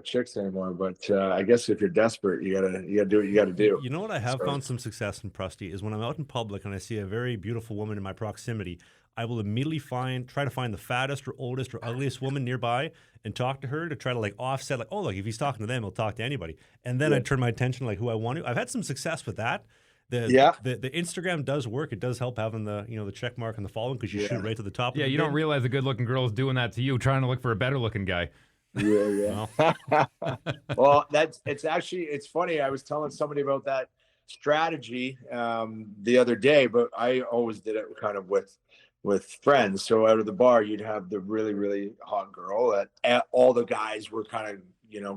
chicks anymore. But I guess if you're desperate, you gotta do what you gotta do. You know what I have So, found some success in, Prusty, is when I'm out in public and I see a very beautiful woman in my proximity, I will immediately try to find the fattest or oldest or ugliest woman nearby and talk to her to try to like offset, like, oh, look, if he's talking to them, he'll talk to anybody. And then I turn my attention like who I want to. I've had some success with that. The Instagram does work. It does help having the the check mark and the following, because you shoot right to the top. Yeah, of the you bin. don't realize a good-looking girl is doing that to you, trying to look for a better-looking guy. Yeah. Well, it's funny. I was telling somebody about that strategy the other day, but I always did it kind of with friends. So out of the bar, you'd have the really, really hot girl that all the guys were kind of,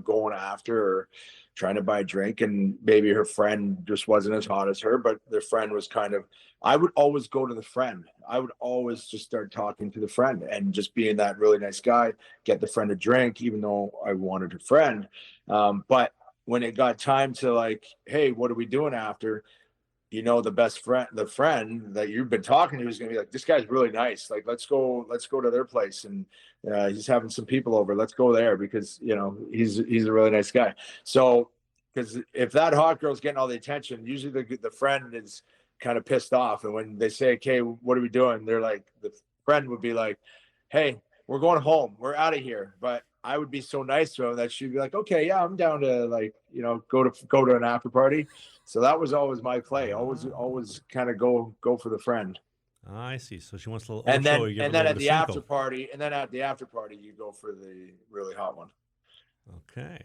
going after or trying to buy a drink, and maybe her friend just wasn't as hot as her, but their friend was kind of, I would always go to the friend. I would always just start talking to the friend and just being that really nice guy, get the friend a drink, even though I wanted a friend. But when it got time to like, hey, what are we doing after? The friend that you've been talking to is going to be like, this guy's really nice. Like, let's go to their place. And he's having some people over. Let's go there because, he's a really nice guy. So, because if that hot girl's getting all the attention, usually the friend is kind of pissed off. And when they say, okay, what are we doing? They're like, the friend would be like, hey, we're going home. We're out of here. But I would be so nice to him that she'd be like, okay, yeah, I'm down to like, go to an after party. So that was always my play. Always kind of go for the friend. I see. So she wants a little And then Ocho, you give her and a then little at bit the of after Cinco. party, you go for the really hot one. Okay.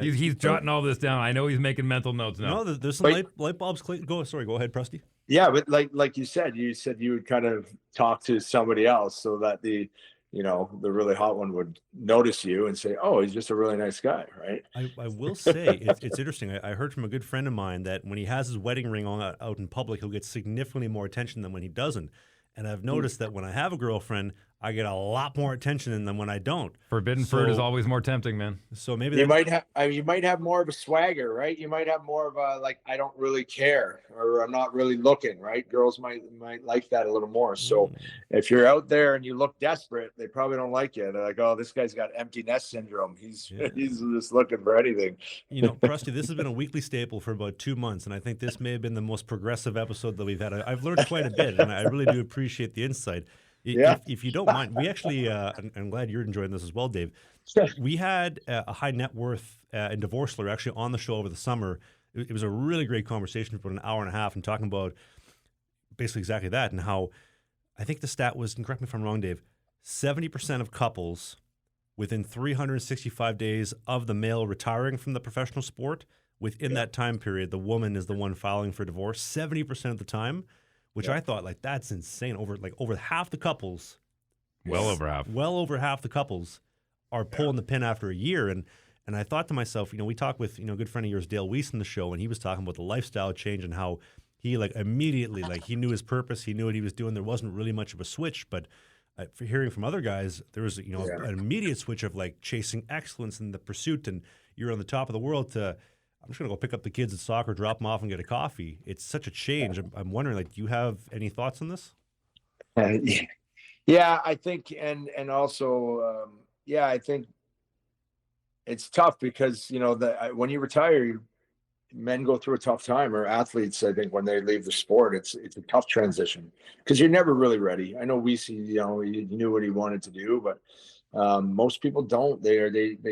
He's jotting all this down. I know he's making mental notes now. No, there's some light bulbs. Go ahead, Prusty. Yeah, but like you said you would kind of talk to somebody else so that the really hot one would notice you and say, oh, he's just a really nice guy, right? I will say it's interesting. I heard from a good friend of mine that when he has his wedding ring on out in public, he'll get significantly more attention than when he doesn't. And I've noticed that when I have a girlfriend, I get a lot more attention than when I don't. Forbidden fruit is always more tempting, man. So maybe you might have more of a swagger, right? You might have more of a like, I don't really care, or I'm not really looking, right? Girls might like that a little more. So if you're out there and you look desperate, they probably don't like you. They're like, oh, this guy's got empty nest syndrome. He's just looking for anything. Prusty, this has been a weekly staple for about 2 months, and I think this may have been the most progressive episode that we've had. I've learned quite a bit, and I really do appreciate the insight. If you don't mind, we actually, I'm glad you're enjoying this as well, Dave. We had a high net worth and divorce lawyer actually on the show over the summer. It was a really great conversation for an hour and a half and talking about basically exactly that, and how I think the stat was, and correct me if I'm wrong, Dave, 70% of couples within 365 days of the male retiring from the professional sport, within that time period, the woman is the one filing for divorce 70% of the time. Which I thought, like, that's insane. Over half the couples, well over half the couples are pulling the pin after a year. And I thought to myself, we talked with, a good friend of yours, Dale Weiss, in the show, and he was talking about the lifestyle change and how he, like, immediately, like, he knew his purpose. He knew what he was doing. There wasn't really much of a switch. But for hearing from other guys, there was, an immediate switch of, like, chasing excellence in the pursuit. And you're on the top of the world to, I'm just going to go pick up the kids at soccer, drop them off, and get a coffee. It's such a change. I'm wondering, like, do you have any thoughts on this? Yeah, I think, and also, I think it's tough because, when you retire, men go through a tough time, or athletes, I think, when they leave the sport, it's a tough transition because you're never really ready. I know we see, he knew what he wanted to do, but most people don't. They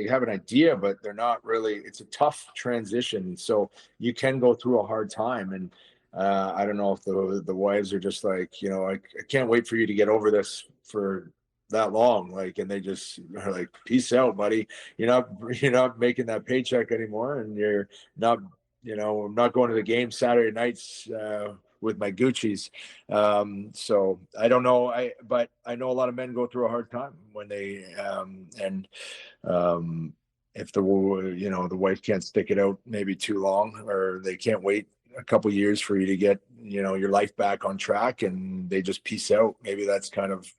have an idea, but they're not really. It's a tough transition, so you can go through a hard time. And I don't know if the wives are just like, I can't wait for you to get over this for that long, like, and they just are like, peace out, buddy. You're not making that paycheck anymore, and you're not. I'm not going to the game Saturday nights with my Gucci's. So I don't know. But I know a lot of men go through a hard time when they if the wife can't stick it out maybe too long, or they can't wait a couple years for you to get your life back on track, and they just peace out. Maybe that's kind of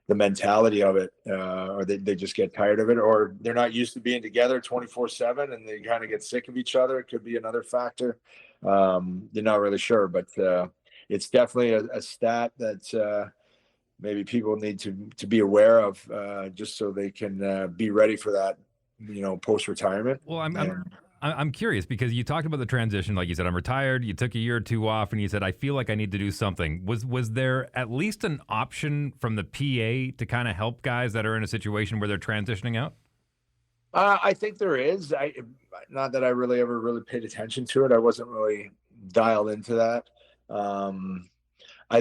the mentality of it, or they just get tired of it, or they're not used to being together 24/7 and they kind of get sick of each other. It could be another factor. They're not really sure, but it's definitely a stat that maybe people need to be aware of, just so they can be ready for that, post retirement. Well, I'm curious because you talked about the transition. Like you said, I'm retired. You took a year or two off, and you said, I feel like I need to do something. Was there at least an option from the PA to kind of help guys that are in a situation where they're transitioning out? I think there is. Not that I really ever really paid attention to it. I wasn't really dialed into that.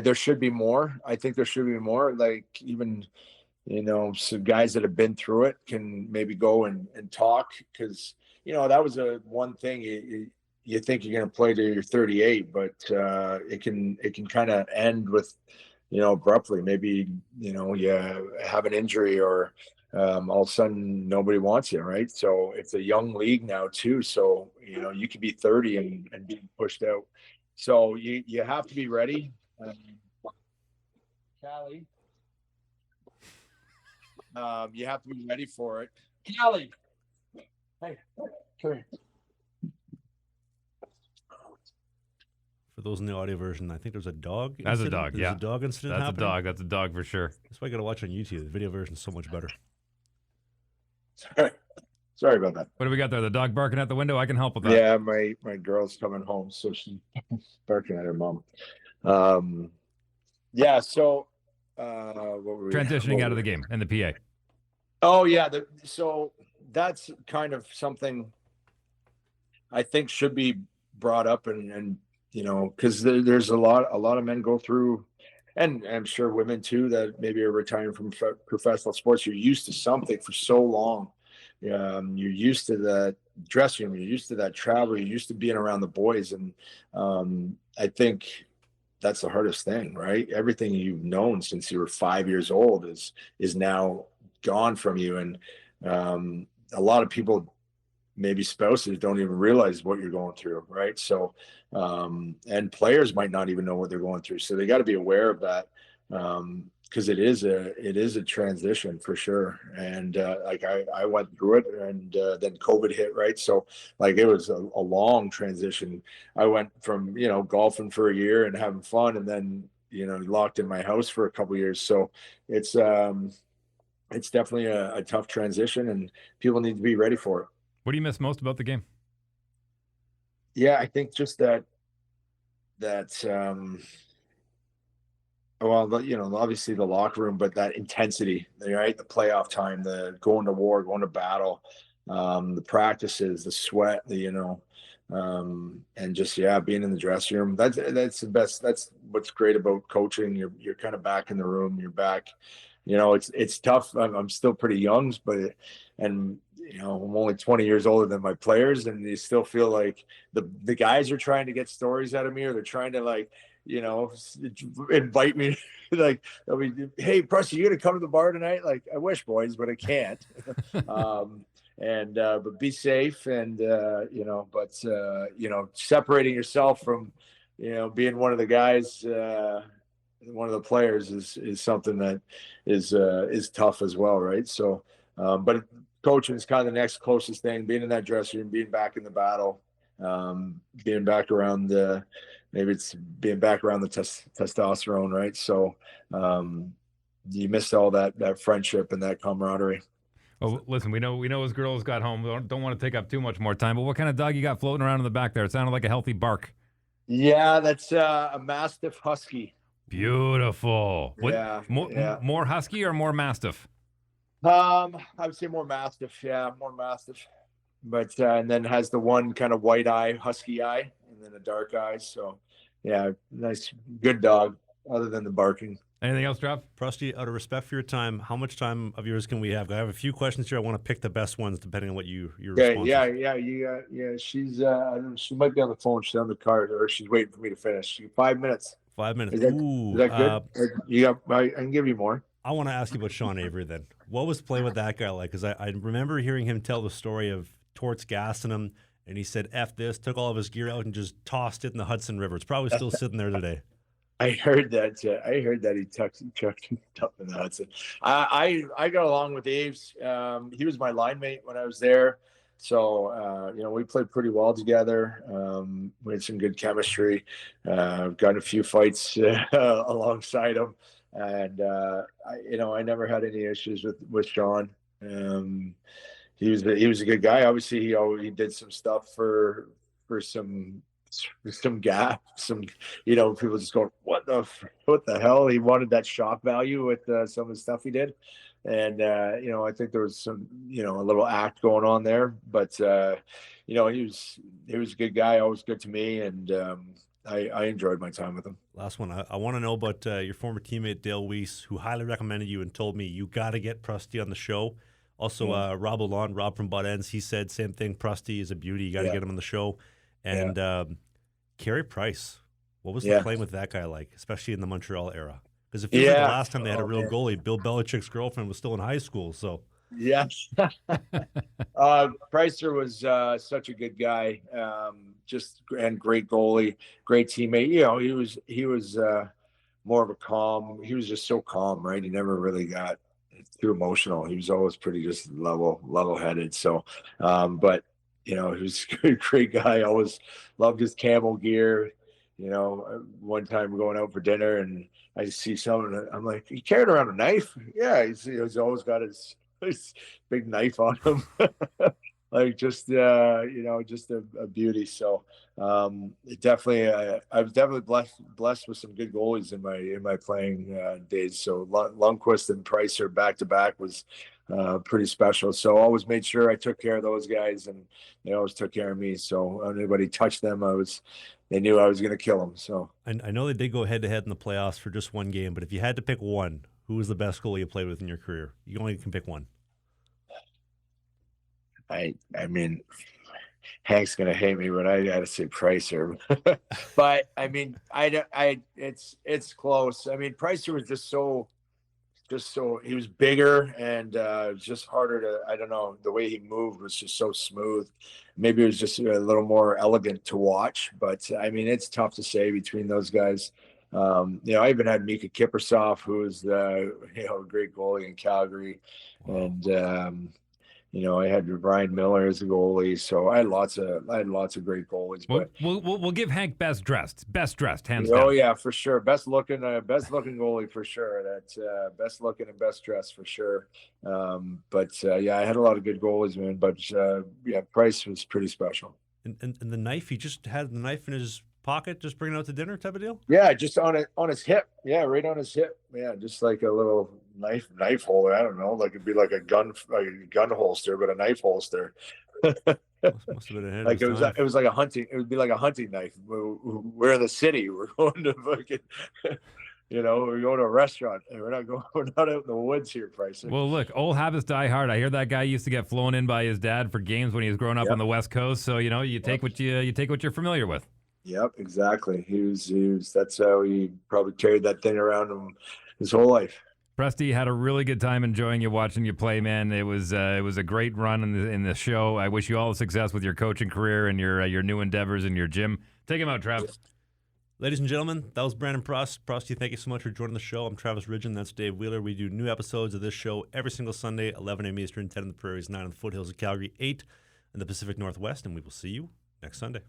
There should be more. I think there should be more. Like even some guys that have been through it can maybe go and talk, because that was one thing. You think you're going to play till you're 38, but it can kind of end with abruptly. Maybe you have an injury, or all of a sudden nobody wants you, right? So it's a young league now too. So you could be 30 and being pushed out. So you have to be ready. Callie, you have to be ready for it. Callie, hey, come here. For those in the audio version, I think there's a dog. That's a dog. There's a dog incident That's happening. a dog. That's a dog for sure. That's why I got to watch on YouTube. The video version is so much better. Sorry about that. What do we got there? The dog barking at the window? I can help with that. Yeah, my girl's coming home, so she's barking at her mom. Yeah. So, what were we Transitioning out of the game and the PA. Oh yeah. So that's kind of something I think should be brought up, and because there's a lot of men go through, and I'm sure women too, that maybe are retiring from professional sports. You're used to something for so long. You're used to that dressing room. You're used to that travel. You're used to being around the boys, and I think that's the hardest thing, right? Everything you've known since you were 5 years old is now gone from you, and a lot of people, maybe spouses, don't even realize what you're going through, right? So and players might not even know what they're going through, so they got to be aware of that, because it is a transition for sure. And like I went through it, and then COVID hit, right? So like it was a long transition. I went from golfing for a year and having fun, and then locked in my house for a couple of years. So it's definitely a tough transition, and people need to be ready for it. What do you miss most about the game? Yeah, I think just that well, obviously the locker room, but that intensity, right? The playoff time, the going to war, going to battle, the practices, the sweat, and just being in the dressing room. That's the best. That's what's great about coaching. You're kind of back in the room. You're back. It's tough. I'm still pretty young, and I'm only 20 years older than my players, and you still feel like the guys are trying to get stories out of me, or they're trying to invite me. Like, I mean, hey, Prust, you gonna come to the bar tonight? Like, I wish, boys, but I can't. But be safe, and separating yourself from being one of the guys, one of the players is something that is tough as well, right? So but coaching is kind of the next closest thing, being in that dressing room, being back in the battle, being back around maybe it's being back around the testosterone, right? So you missed all that friendship and that camaraderie. Well, listen, we know his girls got home. Don't want to take up too much more time, but what kind of dog you got floating around in the back there? It sounded like a healthy bark. Yeah, that's a Mastiff Husky. Beautiful. More Husky or more Mastiff? I would say more Mastiff. Yeah, more Mastiff. But and then has the one kind of white eye, husky eye, and then a dark eye. So yeah, nice, good dog. Other than the barking. Anything else, Trav? Prusty, out of respect for your time, how much time of yours can we have? I have a few questions here. I want to pick the best ones depending on what your response is. She's she might be on the phone. She's on the card, or she's waiting for me to finish. 5 minutes. 5 minutes. Is that good? I can give you more. I want to ask you about Sean Avery then. What was playing with that guy like? Because I remember hearing him tell the story of Torts gassing him, and he said, F this, took all of his gear out and just tossed it in the Hudson River. It's probably still sitting there today. I heard that. He chucked it up in the Hudson. I got along with Aves. He was my line mate when I was there. So, we played pretty well together. We had some good chemistry. Got in a few fights alongside him, and I never had any issues with Sean. He was a good guy. Obviously, he did some stuff for some gap, people just going, what the hell? He wanted that shock value with some of the stuff he did. And, I think there was some, a little act going on there, but, he was a good guy, always good to me. And, I enjoyed my time with him. Last one. I want to know about your former teammate, Dale Weiss, who highly recommended you and told me you got to get Prusty on the show. Also, Rob Lalonde, Rob from Butt Ends, he said same thing. Prusty is a beauty. You got to get him on the show. And Carey Price, what was the playing with that guy like, especially in the Montreal era? Because it feels like the last time they had a real goalie, Bill Belichick's girlfriend was still in high school. So yes, Pricer was such a good guy, and great goalie, great teammate. He was more of a calm. He was just so calm, right? He never really got too emotional. He was always pretty just level-headed. So, but he was a great guy. Always loved his camel gear. One time we're going out for dinner and I see someone, I'm like, he carried around a knife? Yeah, he's always got his big knife on him. Like just a beauty. So definitely, I was definitely blessed with some good goalies in my playing days. So Lundqvist and Pricer back to back was pretty special. So always made sure I took care of those guys, and they always took care of me. So when anybody touched them, they knew I was going to kill them. So I know they did go head to head in the playoffs for just one game, but if you had to pick one, who was the best goalie you played with in your career? You only can pick one. I mean, Hank's gonna hate me, but I gotta say Pricer. But I mean, it's close. I mean, Pricer was just so he was bigger and just harder to. I don't know, the way he moved was just so smooth. Maybe it was just a little more elegant to watch. But I mean, it's tough to say between those guys. I even had Mika Kiprusoff, who was a great goalie in Calgary, and. I had Ryan Miller as a goalie, so I had lots of great goalies. But we'll give Hank best dressed, hands down. Oh yeah, for sure, best looking goalie for sure. That's best looking and best dressed for sure. But I had a lot of good goalies, man. But Price was pretty special. And the knife, he just had the knife in his pocket, just bringing it out to dinner type of deal. Yeah, just on his hip. Yeah, right on his hip. Yeah, just like a little knife holder. I don't know, like it'd be like a gun holster, but a knife holster. Must have been ahead like of his time. it was like a hunting. It would be like a hunting knife. We're in the city. We're going to fucking. We're going to a restaurant, and we're not out in the woods here, Pricer. Well, look, old habits die hard. I hear that guy used to get flown in by his dad for games when he was growing up on the West Coast. So you take what you're familiar with. Yep, exactly. He was. That's how he probably carried that thing around him his whole life. Prusty, had a really good time enjoying you, watching you play, man. It was a great run in the show. I wish you all the success with your coaching career and your new endeavors in your gym. Take him out, Travis. Ladies and gentlemen, that was Brandon Prust. Prusty, thank you so much for joining the show. I'm Travis Ridgen. That's Dave Wheeler. We do new episodes of this show every single Sunday, 11 a.m. Eastern, 10 in the Prairies, 9 in the foothills of Calgary, 8 in the Pacific Northwest, and we will see you next Sunday.